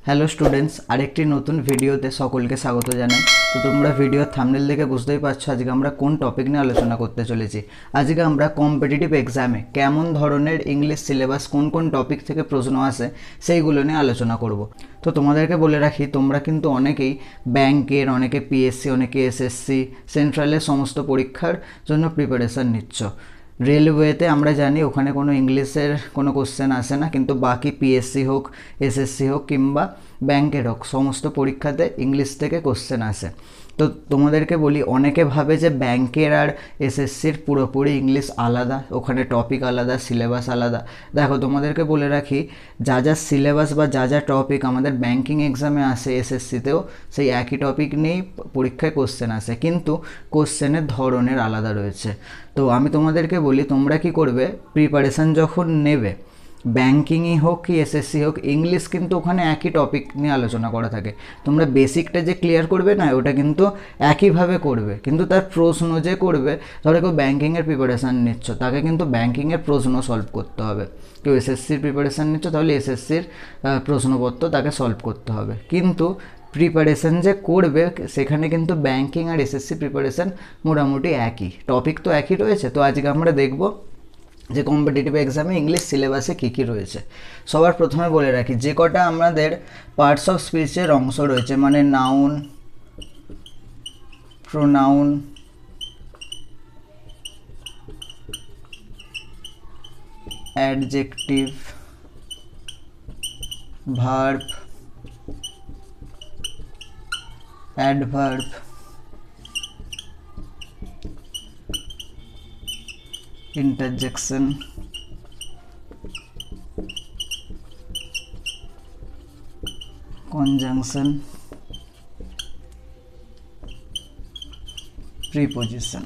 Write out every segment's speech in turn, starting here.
Hello students, আরেকটি নতুন ভিডিওতে সকলকে স্বাগত জানাই। তো তোমরা ভিডিওর থাম্বনেল দেখে বুঝতেই পারছো আজকে আমরা কোন টপিক নিয়ে আলোচনা করতে চলেছি। আজকে আমরা কম্পিটিটিভ এক্সামে কেমন ধরনের ইংলিশ সিলেবাস কোন কোন টপিক থেকে প্রশ্ন আসে সেইগুলো নিয়ে আলোচনা করব। তো তোমাদেরকে বলে রাখি, তোমরা কিন্তু অনেকেই ব্যাংকের, অনেকে পিএসসি, অনেকে এসএসসি, সেন্ট্রালের সমস্ত পরীক্ষার জন্য প্রিপারেশান নিচ্ছ। রেলওয়েতে আমরা জানি ওখানে কোনো ইংলিশের কোনো কোশ্চেন আসে না, কিন্তু বাকি পিএসসি হোক, এসএসসি হোক কিংবা ব্যাংকের হোক, সমস্ত পরীক্ষাতে ইংলিশ থেকে কোশ্চেন আসে। তো তোমাদেরকে বলি, অনেকে ভাবে যে ব্যাংকের আর এসএসসির পুরোপুরি ইংলিশ আলাদা, ওখানে টপিক আলাদা, সিলেবাস আলাদা। দেখো, তোমাদেরকে বলে রাখি, যা যা সিলেবাস বা যা যা টপিক আমাদের ব্যাংকিং এক্সামে আসে, এসএসসিতেও সেই একই টপিক নিয়েই পরীক্ষায় কোশ্চেন আসে, কিন্তু কোশ্চেনের ধরনের আলাদা রয়েছে। তো আমি তোমাদেরকে বলি, তোমরা কি করবে, প্রিপারেশান যখন নেবে, ব্যাংকিংই হোক কি এসএসসি হোক, ইংলিশ কিন্তু ওখানে একই টপিক নিয়ে আলোচনা করা থাকে। তোমরা বেসিকটা যে ক্লিয়ার করবে না, ওটা কিন্তু একইভাবে করবে, কিন্তু তার প্রশ্ন যে করবে, ধরো কেউ ব্যাংকিংয়ের প্রিপারেশান নিচ্ছ, তাকে কিন্তু ব্যাংকিংয়ের প্রশ্ন সলভ করতে হবে। কেউ এসএসসির প্রিপারেশান নিচ্ছ, তাহলে এসএসসির প্রশ্নপত্র তাকে সলভ করতে হবে। কিন্তু প্রিপারেশান যে করবে, সেখানে কিন্তু ব্যাংকিং আর এসএসসি প্রিপারেশান মোটামুটি একই, টপিক তো একই রয়েছে। তো আজকে আমরা দেখব যে কম্পিটিটিভ এক্সামে ইংলিশ সিলেবাসে কী কী রয়েছে। সবার প্রথমে বলে রাখি, যে কটা আমাদের পার্টস অফ স্পিচের অংশ রয়েছে, মানে noun, pronoun, adjective, verb, adverb, interjection, conjunction, preposition.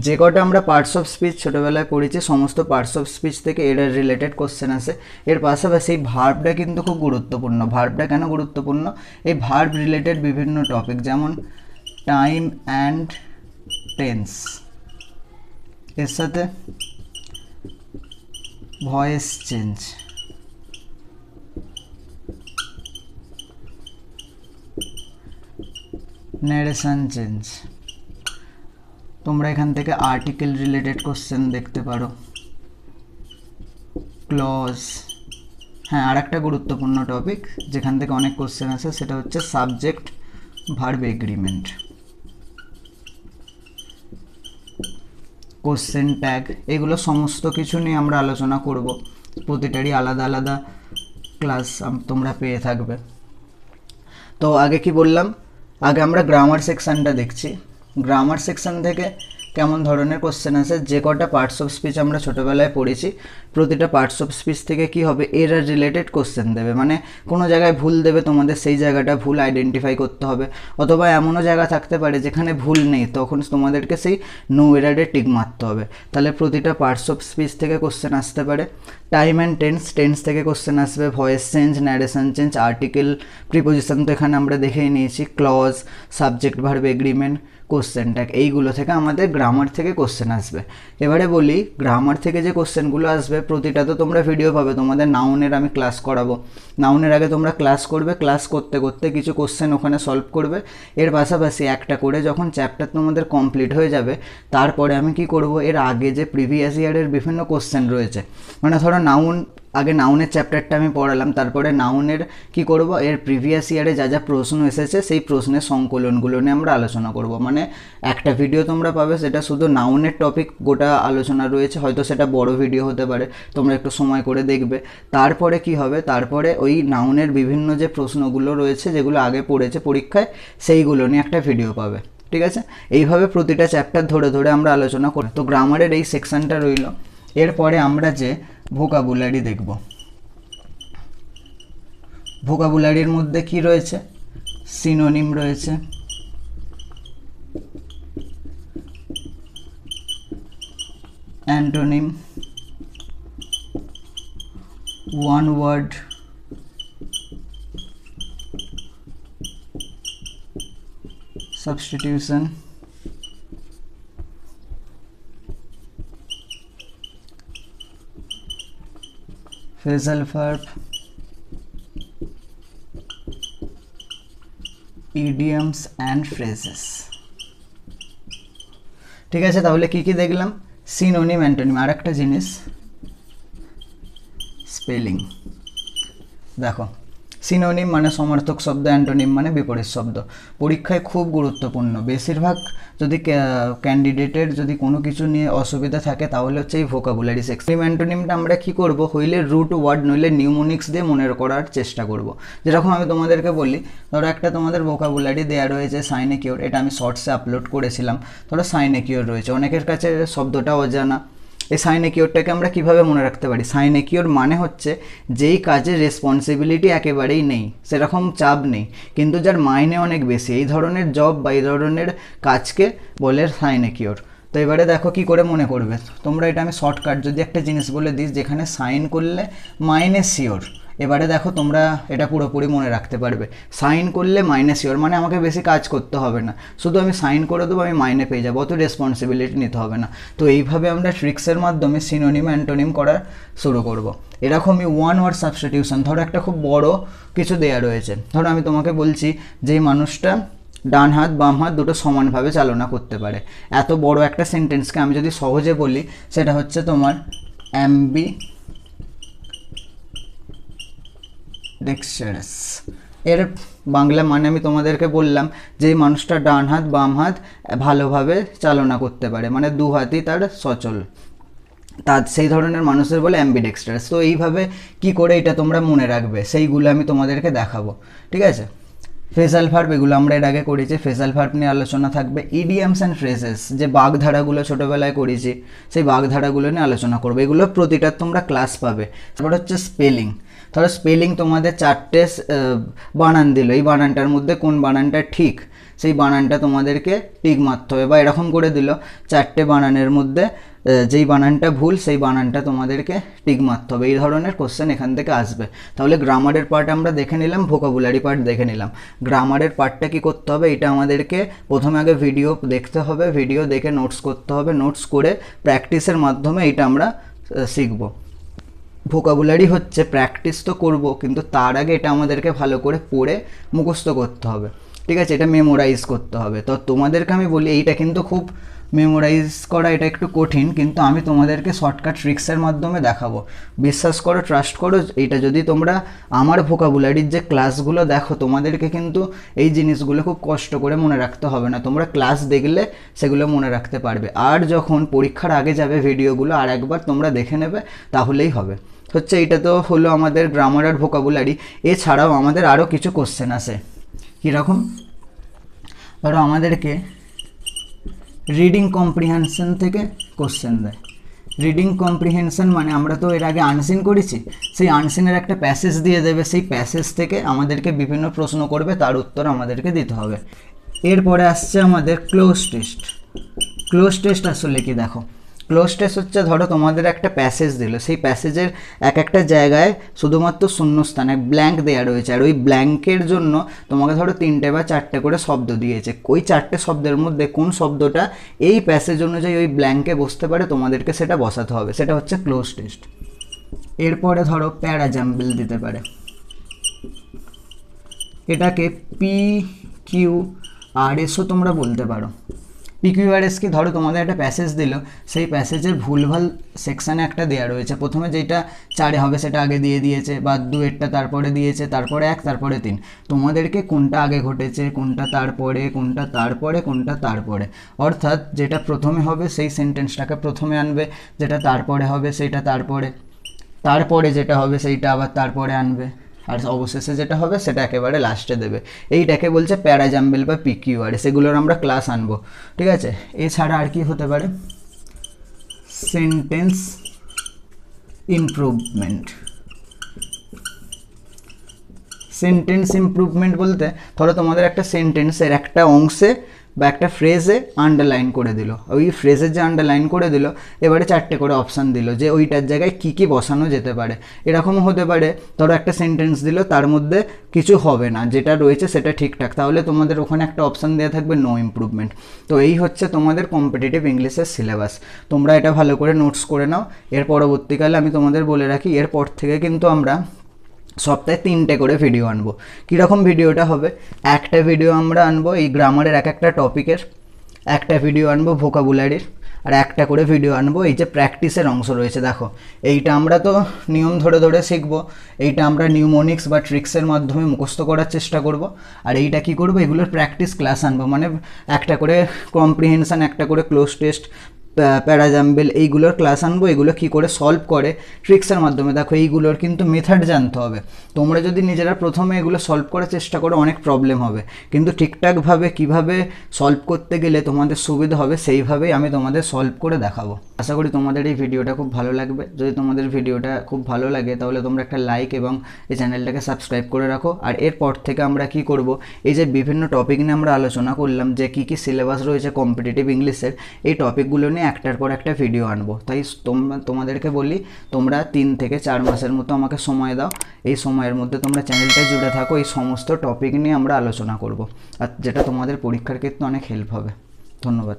যে কটা আমরা পার্টস অফ স্পিচ ছোটোবেলায় পড়েছি, সমস্ত পার্টস অফ স্পিচ থেকে এর রিলেটেড কোশ্চেন আসে। এর পাশাপাশি এই ভার্বটা কিন্তু খুব গুরুত্বপূর্ণ। ভার্বটা কেন গুরুত্বপূর্ণ? এই ভার্ব রিলেটেড বিভিন্ন টপিক, যেমন টাইম অ্যান্ড টেন্স, এর সাথে ভয়েস চেঞ্জ, ন্যারেশন চেঞ্জ। তোমরা এখান থেকে আর্টিকেল রিলেটেড কোশ্চেন দেখতে পারো, ক্লজ। হ্যাঁ, আর একটা গুরুত্বপূর্ণ টপিক যেখান থেকে অনেক কোশ্চেন আসে, সেটা হচ্ছে subject verb agreement, question tag. এগুলো সমস্ত কিছু নিয়ে আমরা আলোচনা করব। প্রতিটারই আলাদা আলাদা ক্লাস তোমরা পেয়ে থাকবে। তো আগে কি বললাম, আগে আমরা গ্রামার সেকশানটা দেখছি। গ্রামার সেকশান থেকে কেমন ধরনের কোশ্চেন আসে, যে কটা পার্টস অফ স্পিচ আমরা ছোটোবেলায় পড়েছি, প্রতিটা পার্টস অফ স্পিচ থেকে কি হবে, এর রিলেটেড কোশ্চেন দেবে। মানে কোনো জায়গায় ভুল দেবে, তোমাদের সেই জায়গাটা ভুল আইডেন্টিফাই করতে হবে। অথবা এমনও জায়গা থাকতে পারে যেখানে ভুল নেই, তখন তোমাদেরকে সেই নো এরারে টিক মারতে হবে। তাহলে প্রতিটা পার্টস অফ স্পিচ থেকে কোশ্চেন আসতে পারে। টাইম অ্যান্ড টেন্স, টেন্স থেকে কোশ্চেন আসবে। Voice change, narration change, article, preposition তো এখানে আমরা দেখেই নিয়েছি, clause, subject verb agreement, question tag, এইগুলো থেকে আমাদের গ্রামার থেকে কোশ্চেন আসবে। এবারে বলি, গ্রামার থেকে যে কোশ্চেনগুলো আসবে, প্রতিটা তো তোমরা ভিডিও পাবে। তোমাদের নাউনের আমি ক্লাস করাবো, নাউনের আগে তোমরা ক্লাস করবে, ক্লাস করতে করতে কিছু কোশ্চেন ওখানে সলভ করবে। এর পাশাপাশি একটা করে যখন চ্যাপ্টার তোমাদের কমপ্লিট হয়ে যাবে, তারপরে আমি কি করব, এর আগে যে প্রিভিয়াস ইয়ারের বিভিন্ন কোশ্চেন রয়েছে, মানে ধরো নাউন, আগে নাউনের চ্যাপ্টারটা আমি পড়ালাম, তারপরে নাউনের কি করব, এর প্রিভিয়াস ইয়ারে যা যা প্রশ্ন এসেছে সেই প্রশ্নের সংকলনগুলো নিয়ে আমরা আলোচনা করব। মানে একটা ভিডিও তোমরা পাবে, সেটা শুধু নাউনের টপিক গোটা আলোচনা রয়েছে, হয়তো সেটা বড় ভিডিও হতে পারে, তোমরা একটু সময় করে দেখবে। তারপরে কি হবে, তারপরে ওই নাউনের বিভিন্ন যে প্রশ্নগুলো রয়েছে, যেগুলো আগে পড়েছে পরীক্ষায়, সেইগুলো নিয়ে একটা ভিডিও পাবে। ঠিক আছে, এইভাবে প্রতিটা চ্যাপ্টার ধরে ধরে আমরা আলোচনা করি। তো গ্রামারের এই সেকশনটা রইল। এরপরে আমরা যে ভোকাবুলারি দেখব, ভোকাবুলারির মধ্যে কি রয়েছে, সিনোনিম রয়েছে, antonym, one word, substitution, phrasal verb, idioms and phrases. ঠিক আছে, তাহলে কি কি দেখলাম? Synonym, antonym. আর একটা জিনিস, স্পেলিং। দেখো, সিনোনিম মানে সমার্থক শব্দ, অ্যান্টোনিম মানে বিপরীত শব্দ। পরীক্ষায় খুব গুরুত্বপূর্ণ। বেশিরভাগ যদি ক্যান্ডিডেটের যদি কোনো কিছু নিয়ে অসুবিধা থাকে তাহলে হচ্ছে এই ভোকাবুলারি সেকশন। অ্যান্টোনিমটা আমরা কি করব, হইলে রুট ওয়ার্ড নইলে নিউমোনিক্স দিয়ে মনে করার চেষ্টা করব। যেরকম আমি তোমাদেরকে বলি, ধরো একটা তোমাদের ভোকাবুলারি দেওয়া রয়েছে সাইনেকিওর, এটা আমি শর্টসে আপলোড করেছিলাম। ধরো সাইনেকিওর রয়েছে, অনেকের কাছে শব্দটা অজানা। এই সাইনেকিওরটাকে আমরা কিভাবে মনে রাখতে পারি? সাইনেকিওর মানে হচ্ছে যেই কাজের রেসপন্সিবিলিটি একেবারেই নেই, সেরকম চাপ নেই, কিন্তু যার মাইনে অনেক বেশি, এই ধরনের জব বা এই ধরনের কাজকে বলে সাইনেকিওর। তো এবারে দেখো কি করে মনে করবে তোমরা এটা। আমি শর্টকাট যদি একটা জিনিস বলে দিই যেখানে সাইন করলে মাইনে শিওর, এবারে দেখো তোমরা এটা পুরোপুরি মনে রাখতে পারবে। সাইন করলে মাইনে শিওর মানে আমাকে বেশি কাজ করতে হবে না, শুধু আমি সাইন করে দেবো, আমি মাইনে পেয়ে যাবো, অত রেসপন্সিবিলিটি নিতে হবে না। তো এইভাবে আমরা ট্রিক্সের মাধ্যমে সিনোনিম অ্যান্টোনিম করা শুরু করব। এরকমই ওয়ান ওয়ার্ড সাবস্টিটিউশন। ধরো একটা খুব বড় কিছু দেয়া রয়েছে, ধরো আমি তোমাকে বলছি যে মানুষটা ডান হাত বাম হাত দুটো সমানভাবে চালনা করতে পারে। এত বড় একটা সেন্টেন্সকে আমি যদি সহজে বলি, সেটা হচ্ছে তোমার ডেক্সটারাস। এর বাংলা মানে আমি তোমাদেরকে বললাম যে মানুষটা ডান হাত বাম হাত ভালোভাবে চালনা করতে পারে, মানে দু হাতই তার সচল, তার সেই ধরনের মানুষের বলে অ্যাম্বিডেক্সটারাস। তো এইভাবে কি করে এটা তোমরা মনে রাখবে সেইগুলো আমি তোমাদেরকে দেখাবো। ঠিক আছে, ফ্রেজাল ভার্ব এগুলো আমরা এর আগে করেছি, ফ্রেজাল ভার্ব নিয়ে আলোচনা থাকবে। ইডিয়ামস অ্যান্ড ফ্রেজেস, যে বাগধারাগুলো ছোটোবেলায় করেছি সেই বাগধারাগুলো নিয়ে আলোচনা করবে। এগুলো প্রতিটা তোমরা ক্লাস পাবে। তারপর হচ্ছে স্পেলিং। ধরো স্পেলিং তোমাদের 4টে বানান দিল, এই বানানটার মধ্যে কোন বানানটা ঠিক সেই বানানটা তোমাদেরকে টিক মারতে হবে, বা এরকম করে দিল 4টে বানানের মধ্যে যেই বানানটা ভুল সেই বানানটা তোমাদেরকে টিক মারতে হবে। এই ধরনের কোশ্চেন এখান থেকে আসবে। তাহলে গ্রামারের পার্ট আমরা দেখে নিলাম, ভোকাবুলারি পার্ট দেখে নিলাম। গ্রামারের পার্টটা কি করতে হবে, এটা আমাদেরকে প্রথমে আগে ভিডিও দেখতে হবে, ভিডিও দেখে নোটস করতে হবে, নোটস করে প্র্যাকটিসের মাধ্যমে এটা আমরা শিখব। ভোকাবুলারি হচ্ছে প্র্যাকটিস তো করব, কিন্তু তার আগে এটা আমাদেরকে ভালো করে পড়ে মুখস্থ করতে হবে। ঠিক আছে, এটা মেমোরাইজ করতে হবে। তো তোমাদেরকে আমি বলি এইটা কিন্তু খুব মেমোরাইজ করা এটা একটু কঠিন, কিন্তু আমি তোমাদেরকে শর্টকাট ট্রিক্সের মাধ্যমে দেখাবো। বিশ্বাস করো, ট্রাস্ট করো, এইটা যদি তোমরা আমার ভোকাবুলারির যে ক্লাসগুলো দেখো, তোমাদেরকে কিন্তু এই জিনিসগুলো খুব কষ্ট করে মনে রাখতে হবে না, তোমরা ক্লাস দেখলে সেগুলো মনে রাখতে পারবে। আর যখন পরীক্ষার আগে যাবে ভিডিওগুলো আর একবার তোমরা দেখে নেবে, তাহলেই হবে। হচ্ছে এটা তো হলো আমাদের গ্রামার আর ভোকাবুলারি। এছাড়াও আমাদের আরও কিছু কোশ্চেন আছে। কীরকম? ধরো আমাদেরকে রিডিং কম্প্রিহেনশন থেকে কোশ্চেন দেয়। রিডিং কম্প্রিহেনশন মানে আমরা তো এর আগে আনসিন করেছি, সেই আনসিনের একটা প্যাসেজ দিয়ে দেবে, সেই প্যাসেজ থেকে আমাদেরকে বিভিন্ন প্রশ্ন করবে, তার উত্তর আমাদেরকে দিতে হবে। এরপরে আসছে আমাদের ক্লোজ টেস্ট। ক্লোজ টেস্ট আসলে কি? দেখো, ক্লোজ টেস্ট হচ্ছে ধরো তোমাদের একটা প্যাসেজ দিল, সেই প্যাসেজের এক একটা জায়গায় শুধুমাত্র শূন্যস্থানে ব্ল্যাঙ্ক দেওয়া রয়েছে, আর ওই ব্ল্যাঙ্কের জন্য তোমাকে ধরো 3টে বা 4টে করে শব্দ দিয়েছে। ওই 4টে শব্দের মধ্যে কোন শব্দটা এই প্যাসেজ অনুযায়ী ওই ব্ল্যাঙ্কে বসতে পারে তোমাদেরকে সেটা বসাতে হবে, সেটা হচ্ছে ক্লোজ টেস্ট। এরপরে ধরো প্যারাজাম্বল দিতে পারে, এটাকে PQRSও তোমরা বলতে পারো। PQRS কি? ধরো তোমাদের একটা প্যাসেজ দিল, সেই প্যাসেজের ভুলভাল সেকশানে একটা দেওয়া রয়েছে, প্রথমে যেটা 4 হবে সেটা আগে দিয়ে দিয়েছে, বা 2-এরটা তারপরে দিয়েছে, তারপরে 1, তারপরে 3। তোমাদেরকে কোনটা আগে ঘটেছে, কোনটা তারপরে, কোনটা তারপরে, কোনটা তারপরে, অর্থাৎ যেটা প্রথমে হবে সেই সেন্টেন্সটাকে প্রথমে আনবে, যেটা তারপরে হবে সেইটা তারপরে, তারপরে যেটা হবে সেইটা আবার তারপরে আনবে, আর অবশেষে যেটা হবে সেটা একেবারে লাস্টে দেবে। এইটাকে বলছে প্যারাজাম্বল বা PQRS। সেগুলোর আমরা ক্লাস আনবো। ঠিক আছে, এছাড়া আর কি হতে পারে? Sentence improvement. সেন্টেন্স ইমপ্রুভমেন্ট বলতে ধরো তোমাদের একটা সেন্টেন্সের একটা অংশে বা একটা ফ্রেজে আন্ডারলাইন করে দিল, ওই ফ্রেজের যে আন্ডারলাইন করে দিল এবারে 4টে করে অপশান দিল যে ওইটার জায়গায় কী কী বসানো যেতে পারে। এরকমও হতে পারে ধরো একটা সেন্টেন্স দিল, তার মধ্যে কিছু হবে না, যেটা রয়েছে সেটা ঠিকঠাক, তাহলে তোমাদের ওখানে একটা অপশান দেওয়া থাকবে নো ইমপ্রুভমেন্ট। তো এই হচ্ছে তোমাদের কম্পিটিটিভ ইংলিশের সিলেবাস। তোমরা এটা ভালো করে নোটস করে নাও। এর পরবর্তীকালে আমি তোমাদের বলে রাখি, এরপর থেকে কিন্তু আমরা সপ্তাহে 3টে করে ভিডিও আনবো। কীরকম ভিডিওটা হবে, একটা ভিডিও আমরা আনবো এই গ্রামারের একটা টপিকের, একটা ভিডিও আনবো ভোকাবুলারির, আর একটা করে ভিডিও আনবো এই যে প্র্যাকটিসের অংশ রয়েছে। দেখো এইটা আমরা তো নিয়ম ধরে ধরে শিখবো, এইটা আমরা নিউমোনিক্স বা ট্রিক্সের মাধ্যমে মুখস্থ করার চেষ্টা করব। আর এইটা কি করব, এগুলোর প্র্যাকটিস ক্লাস আনবো, মানে একটা করে কম্প্রিহেনশান, একটা করে ক্লোজ টেস্ট, প্যারাজাম্বেল, এইগুলোর ক্লাস আনবো, এগুলো কি করে সলভ করে ট্রিক্সের মাধ্যমে। দেখো এইগুলোর কিন্তু মেথড জানতে হবে। তোমরা যদি নিজেরা প্রথমে এগুলো সলভ করার চেষ্টা করো অনেক প্রবলেম হবে, কিন্তু ঠিকঠাকভাবে কিভাবে সলভ করতে গেলে তোমাদের সুবিধা হবে সেইভাবেই আমি তোমাদের সলভ করে দেখাবো। আশা করি তোমাদের এই ভিডিওটা খুব ভালো লাগবে। যদি তোমাদের ভিডিওটা খুব ভালো লাগে তাহলে তোমরা একটা লাইক এবং এই চ্যানেলটাকে সাবস্ক্রাইব করে রাখো। আর এরপর থেকে আমরা কি করব, এই যে বিভিন্ন টপিক নিয়ে আমরা আলোচনা করলাম, যে কী কী সিলেবাস রয়েছে কম্পিটিটিভ ইংলিশের, এই টপিকগুলো নিয়ে একটার পর একটা ভিডিও আনবো। তাই তোমাদেরকে বলি, তোমরা 3 থেকে 4 মাসের মতো আমাকে সময় দাও। এই সময়ের মধ্যে তোমরা চ্যানেলটায় জুড়ে থাকো, এই সমস্ত টপিক নিয়ে আমরা আলোচনা করব, আর যেটা তোমাদের পরীক্ষার ক্ষেত্রে অনেক হেল্প হবে। ধন্যবাদ।